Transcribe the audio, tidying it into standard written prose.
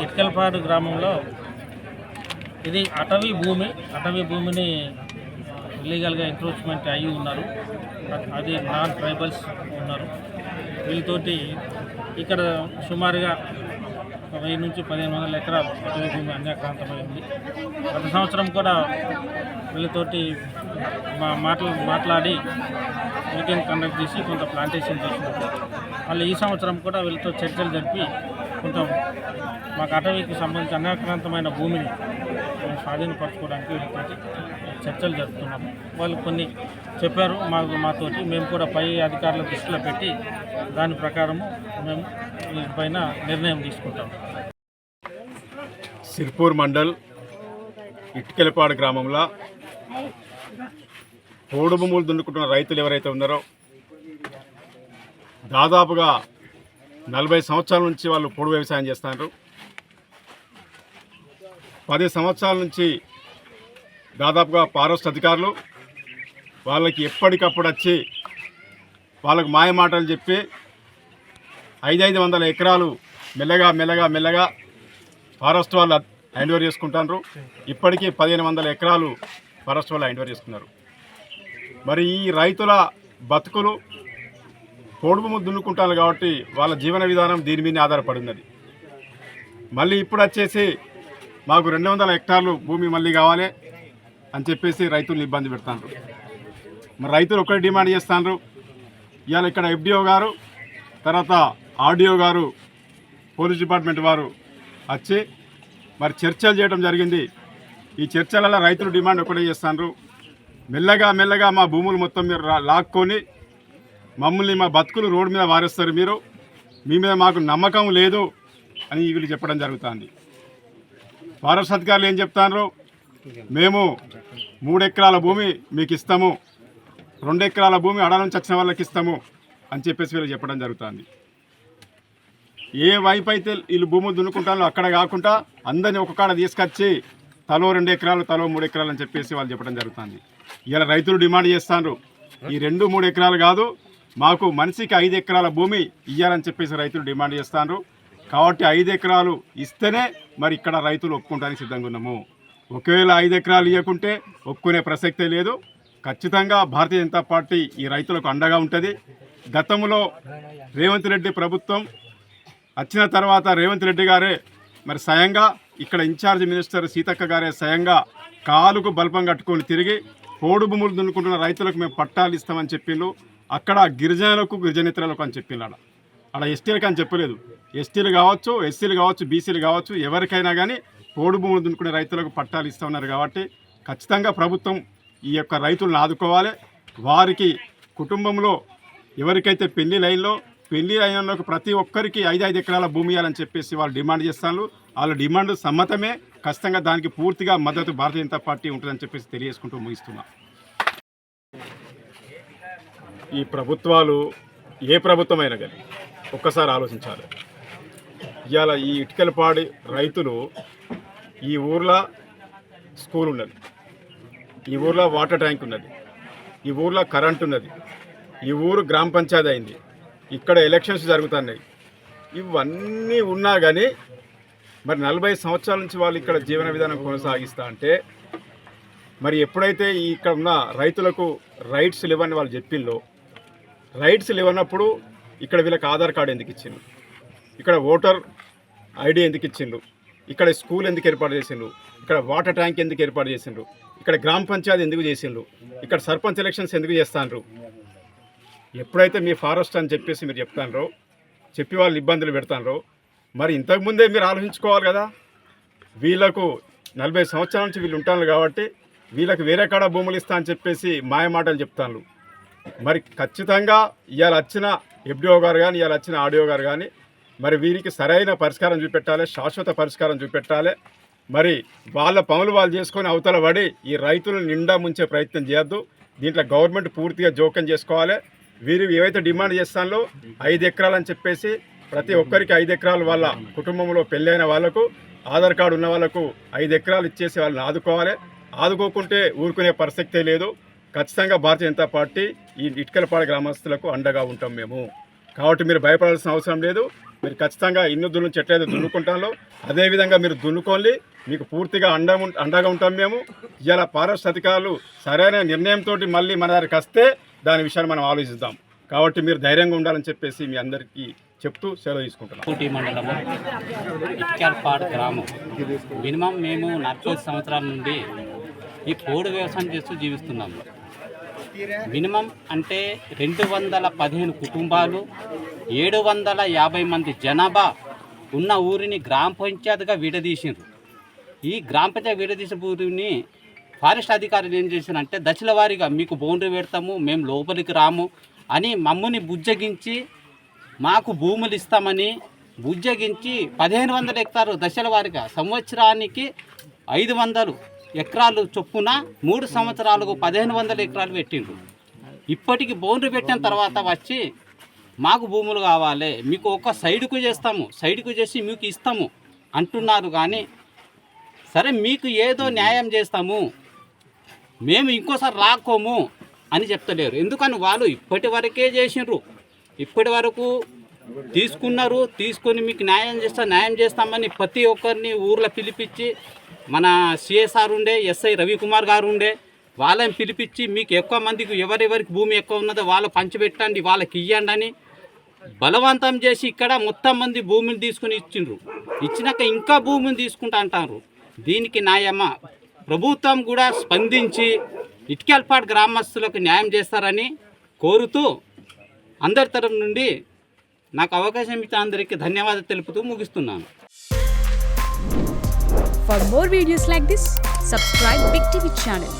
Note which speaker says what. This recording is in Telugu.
Speaker 1: ఇట్కల్పాడు గ్రామంలో ఇది అటవీ భూమిని ఇల్లీగల్గా ఎంక్రోచ్మెంట్ అయ్యి ఉన్నారు. అది నాన్ ట్రైబల్స్ ఉన్నారు. వీళ్ళతోటి ఇక్కడ సుమారుగా 1000 నుంచి 1500 ఎకరాలు అటవీ భూమి అన్యాక్రాంతమై ఉంది. గత సంవత్సరం కూడా వీళ్ళతోటి మాట్లాడి మీటింగ్ కండక్ట్ చేసి కొంత ప్లాంటేషన్ చేసినారు. మళ్ళీ ఈ సంవత్సరం కూడా వీళ్ళతో చర్చలు జరిపి కొంత మాకు అటవీకి సంబంధించి అన్యాక్రాంతమైన భూమిని స్వాధీనపరచుకోవడానికి వీళ్ళతోటి చర్చలు జరుపుతున్నాము. వాళ్ళు కొన్ని చెప్పారు మాతోటి, మేము కూడా పై అధికారుల దృష్టిలో పెట్టి దాని ప్రకారము మేము దీనిపైన నిర్ణయం తీసుకుంటాము.
Speaker 2: సిర్పూర్ మండల్ ఇట్కెలపాడు గ్రామంలో పోడు భూములు దున్నుకుంటున్న రైతులు ఎవరైతే ఉన్నారో దాదాపుగా 40 సంవత్సరాల నుంచి వాళ్ళు పోడు వ్యవసాయం చేస్తున్నారు. 10 సంవత్సరాల నుంచి దాదాపుగా ఫారెస్ట్ అధికారులు వాళ్ళకి ఎప్పటికప్పుడు వచ్చి వాళ్ళకు మాయ మాటలు చెప్పి 500 ఎకరాలు మెల్లగా ఫారెస్ట్ వాళ్ళు హ్యాండ్ ఓవర్ చేసుకుంటారు. ఇప్పటికీ 1500 ఎకరాలు ఫారెస్ట్ వాళ్ళు హ్యాండ్ ఓవర్ చేసుకున్నారు. మరి ఈ రైతుల బతుకులు పోడు భూములు దున్నుకుంటారు కాబట్టి వాళ్ళ జీవన విధానం దీని మీద ఆధారపడి ఉన్నది. మళ్ళీ ఇప్పుడు వచ్చేసి మాకు 200 హెక్టార్లు భూమి మళ్ళీ కావాలి అని చెప్పేసి రైతులను ఇబ్బంది పెడతారు. మరి రైతులు ఒకటి డిమాండ్ చేస్తున్నారు. ఇవాళ ఇక్కడ ఎఫ్డిఓ గారు, తర్వాత ఆర్డిఓ గారు, పోలీస్ డిపార్ట్మెంట్ వారు వచ్చి మరి చర్చలు చేయడం జరిగింది. ఈ చర్చలలో రైతులు డిమాండ్ ఒకటే చేస్తున్నారు. మెల్లగా మా భూములు మొత్తం మీరు లాక్కొని మమ్మల్ని మా బతుకులు రోడ్డు మీద వారేస్తారు, మీ మీద మాకు నమ్మకం లేదు అని వీళ్ళు చెప్పడం జరుగుతుంది. ఫారెస్ట్ అధికారులు ఏం చెప్తారు, మేము 3 ఎకరాల భూమి మీకు ఇస్తాము, 2 ఎకరాల భూమి అడవి నుంచి వచ్చిన వాళ్ళకి ఇస్తాము అని చెప్పేసి వీళ్ళు చెప్పడం జరుగుతుంది. ఏ వైపు అయితే వీళ్ళు భూములు దున్నుకుంటారో అక్కడ కాకుండా అందరినీ ఒక కాడ తీసుకొచ్చి తలో 2 ఎకరాలు తలో 3 ఎకరాలు అని చెప్పేసి వాళ్ళు చెప్పడం జరుగుతుంది. ఇలా రైతులు డిమాండ్ చేస్తారు, ఈ 2-3 ఎకరాలు కాదు, మాకు మనిషికి 5 ఎకరాల భూమి ఇవ్వాలని చెప్పేసి రైతులు డిమాండ్ చేస్తారు. కాబట్టి 5 ఎకరాలు ఇస్తేనే మరి ఇక్కడ రైతులు ఒప్పుకుంటానికి సిద్ధంగా ఉన్నాము. ఒకవేళ 5 ఎకరాలు ఇవ్వకుంటే ఒప్పుకునే ప్రసక్తే లేదు. ఖచ్చితంగా భారతీయ జనతా పార్టీ ఈ రైతులకు అండగా ఉంటుంది. గతంలో రేవంత్ రెడ్డి ప్రభుత్వం వచ్చిన తర్వాత రేవంత్ రెడ్డి గారే మరి స్వయంగా ఇక్కడ ఇన్ఛార్జ్ మినిస్టర్ సీతక్క గారే స్వయంగా కాలుకు బల్పం కట్టుకొని తిరిగి పోడు భూములు దున్నుకుంటున్న రైతులకు మేము పట్టాలు ఇస్తామని చెప్పిండ్రు. అక్కడ గిరిజనులకు గిరిజనేతరులకు అని చెప్పిండు. అక్కడ ఎస్టీలకు అని చెప్పలేదు. ఎస్టీలు కావచ్చు, ఎస్సీలు కావచ్చు, బీసీలు కావచ్చు, ఎవరికైనా కానీ పోడు భూములు దున్నుకునే రైతులకు పట్టాలు ఇస్తామన్నారు. కాబట్టి ఖచ్చితంగా ప్రభుత్వం ఈ యొక్క రైతులను ఆదుకోవాలి. వారికి కుటుంబంలో ఎవరికైతే పెళ్లి లైన్లోకి ప్రతి ఒక్కరికి 5 ఎకరాల భూమి ఇవ్వాలని చెప్పేసి వాళ్ళు డిమాండ్ చేస్తారు. వాళ్ళ డిమాండ్ సమ్మతమే. ఖచ్చితంగా దానికి పూర్తిగా మద్దతు భారతీయ జనతా పార్టీ ఉంటుందని చెప్పేసి తెలియజేసుకుంటూ ముగిస్తున్నా. ఈ ప్రభుత్వాలు ఏ ప్రభుత్వమైనా కానీ ఒక్కసారి ఆలోచించాలి. ఇవాళ ఈ ఇటుకలపాడి రైతులు ఈ ఊర్లో స్కూల్ ఉన్నది, ఈ ఊర్లో వాటర్ ట్యాంక్ ఉన్నది, ఈ ఊర్లో కరెంట్ ఉన్నది, ఈ ఊరు గ్రామ పంచాయతీ అయింది, ఇక్కడ ఎలక్షన్స్ జరుగుతున్నాయి. ఇవన్నీ ఉన్నా కానీ మరి 40 సంవత్సరాల నుంచి వాళ్ళు ఇక్కడ జీవన విధానం కొనసాగిస్తా అంటే మరి ఎప్పుడైతే ఇక్కడ ఉన్న రైతులకు రైట్స్ లేవని వాళ్ళు చెప్పిందో, రైట్స్ లేవన్నప్పుడు ఇక్కడ వీళ్ళకి ఆధార్ కార్డు ఎందుకు ఇచ్చిండ్రు, ఇక్కడ ఓటర్ ఐడి ఎందుకు ఇచ్చిండ్రు, ఇక్కడ స్కూల్ ఎందుకు ఏర్పాటు చేసిండ్రు, ఇక్కడ వాటర్ ట్యాంక్ ఎందుకు ఏర్పాటు చేసిండ్రు, ఇక్కడ గ్రామ పంచాయతీ ఎందుకు చేసిండ్రు, ఇక్కడ సర్పంచ్ ఎలక్షన్స్ ఎందుకు చేస్తాండ్రు. ఎప్పుడైతే మీ ఫారెస్ట్ అని చెప్పేసి మీరు చెప్తానో, చెప్పి వాళ్ళు ఇబ్బందులు పెడతానో, మరి ఇంతకుముందే మీరు ఆలోచించుకోవాలి కదా. వీళ్ళకు 40 సంవత్సరాల నుంచి వీళ్ళు ఉంటారు కాబట్టి వీళ్ళకి వేరే కాడ భూములు ఇస్తా అని చెప్పేసి మాయ మాటలు చెప్తాను. మరి ఖచ్చితంగా ఇవాళ వచ్చిన ఎఫ్డిఓ గారు కానీ, ఇవాళ వచ్చిన ఆర్డిఓ గారు కానీ మరి వీరికి సరైన పరిష్కారం చూపెట్టాలి, శాశ్వత పరిష్కారం చూపెట్టాలి. మరి వాళ్ళ పనులు వాళ్ళు చేసుకొని అవతల పడి ఈ రైతులను నిండా ముంచే ప్రయత్నం చేయొద్దు. దీంట్లో గవర్నమెంట్ పూర్తిగా జోక్యం చేసుకోవాలి. వీరు ఏవైతే డిమాండ్ చేస్తానో 5 ఎకరాలు అని చెప్పేసి ప్రతి ఒక్కరికి 5 ఎకరాలు వాళ్ళ కుటుంబంలో పెళ్ళైన వాళ్ళకు, ఆధార్ కార్డు ఉన్న వాళ్ళకు 5 ఎకరాలు ఇచ్చేసి వాళ్ళని ఆదుకోవాలి. ఆదుకోకుంటే ఊరుకునే ప్రసక్తే లేదు. ఖచ్చితంగా భారతీయ జనతా పార్టీ ఈ ఇటుకలపాడు గ్రామస్తులకు అండగా ఉంటాం మేము. కాబట్టి మీరు భయపడాల్సిన అవసరం లేదు. మీరు ఖచ్చితంగా ఇన్ని చెట్లు అయితే దున్నుకుంటాలో అదేవిధంగా మీరు దున్నుకోండి, మీకు పూర్తిగా అండగా ఉంటాం మేము. ఇవాళ ఫారెస్ట్ అధికారులు సరైన నిర్ణయంతో మళ్ళీ మన దగ్గరికి వస్తే దాని విషయాన్ని మనం ఆలోచిద్దాం. కాబట్టి మీరు ధైర్యంగా ఉండాలని చెప్పేసి మీ అందరికీ చెప్తూ సెలవు తీసుకుంటున్నాం.
Speaker 3: కోటి మండలము ఇట్కాల్పాడు గ్రామం. మినిమం మేము 40 సంవత్సరాల నుండి ఈ పోడు వ్యవసాయం చేస్తూ జీవిస్తున్నాము. మినిమం అంటే 215 కుటుంబాలు, 750 మంది జనాభా ఉన్న ఊరిని గ్రామ పంచాయతీగా విడదీసిండ్రు. ఈ గ్రామ పంచాయతీ విడదీసిన ఊరిని ఫారెస్ట్ అధికారులు ఏం చేశారంటే దశల వారీగా మీకు బౌండరీ పెడతాము, మేము లోపలికి రాము అని మమ్మల్ని బుజ్జగించి మాకు భూములు ఇస్తామని బుజ్జగించి 1500 ఎకరాలు దశల వారీగా సంవత్సరానికి 500 ఎకరాలు చొప్పున 3 సంవత్సరాలకు 1500 ఎకరాలు పెట్టిండ్రు. ఇప్పటికి బౌండరీ పెట్టిన తర్వాత వచ్చి మాకు భూములు కావాలి, మీకు ఒక సైడ్కు చేస్తాము, సైడ్కు చేసి మీకు ఇస్తాము అంటున్నారు. కానీ సరే మీకు ఏదో న్యాయం చేస్తాము, మేము ఇంకోసారి రాకోము అని చెప్తలేరు. ఎందుకని వాళ్ళు ఇప్పటి వరకే చేసిండ్రు, ఇప్పటి వరకు తీసుకున్నారు, తీసుకొని మీకు న్యాయం చేస్తామని ప్రతి ఒక్కరిని ఊర్లో పిలిపించి, మన సిఎస్ఆర్ ఉండే ఎస్ఐ రవికుమార్ గారు ఉండే వాళ్ళని పిలిపించి మీకు ఎక్కువ మందికి ఎవరెవరికి భూమి ఎక్కువ ఉన్నదో వాళ్ళు పంచిపెట్టండి, వాళ్ళకి ఇవ్వండి అని బలవంతం చేసి ఇక్కడ మొత్తం మంది భూమిని తీసుకుని ఇచ్చిండ్రు. ఇచ్చినాక ఇంకా భూమిని తీసుకుంటా అంటారు. దీనికి న్యాయమా? ప్రభుత్వం కూడా స్పందించి ఇట్కాల్పాడు గ్రామస్తులకు న్యాయం చేస్తారని కోరుతూ అందరి తరఫు నుండి నాకు అవకాశం ఇచ్చిన అందరికీ ధన్యవాదాలు తెలుపుతూ ముగిస్తున్నాను.
Speaker 4: For more videos like this, subscribe Big TV channel.